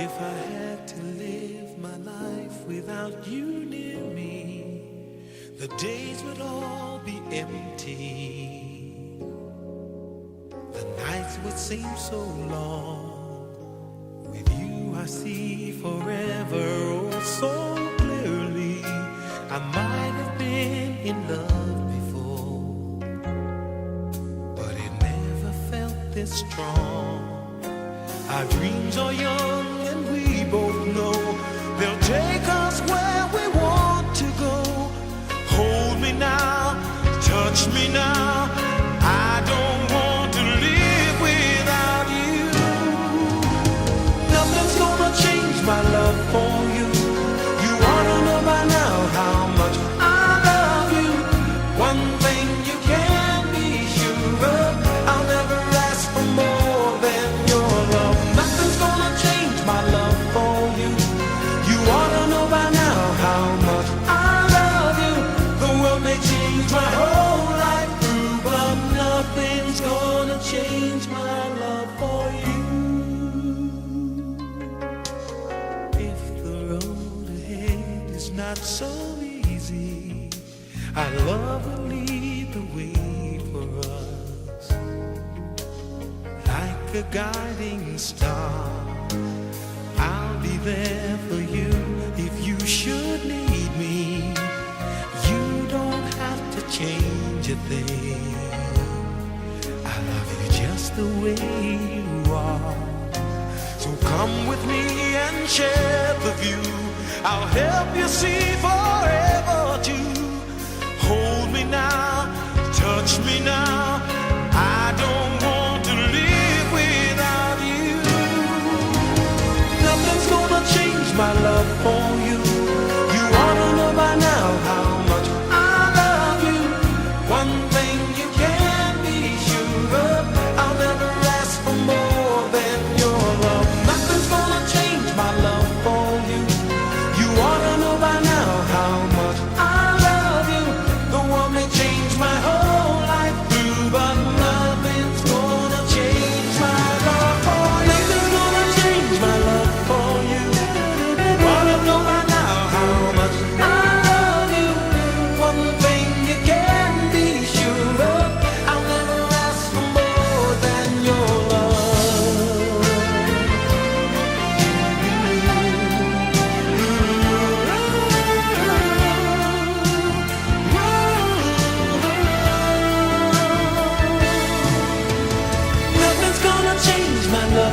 If I had to live my life without you near me, the days would all be empty. The nights would seem so long. With you I see forever oh so clearly. I might have been in love before, but it never felt this strong. Our dreams are young and we both know they'll take us where we want to go. Hold me now, touch me now. I don't want to live without you. Nothing's gonna change my love for you. You ought to know by now how much I love you. One thing you can be sure of, I'll never ask for more than your love. Nothing's gonna change my love for you. You ought to know by now how much I love you. The world may change my whole life through, but nothing's gonna change my love for you. If the road ahead is not so easy, our love will lead the way for us. Like a guiding star, I'll be there for you if you should need me. You don't have to change a thing. I love you just the way you are. So come with me and share the view. I'll help you see forever too. Hold me now, touch me now. I don't want to live without you. Nothing's gonna change my love for you. You ought to know by now how much I love you. One thing you can be sure of, I'll never ask for more than your love. Nothing's gonna change my love for you. You ought to know by now how much I love you. The world may change my whole life through, but nothing's gonna change my love for you. Nothing's gonna change my love for you. You ought to know by now how much I love you. One thing you can be sure of, I'll never ask for more than your love. Nothing's gonna change my love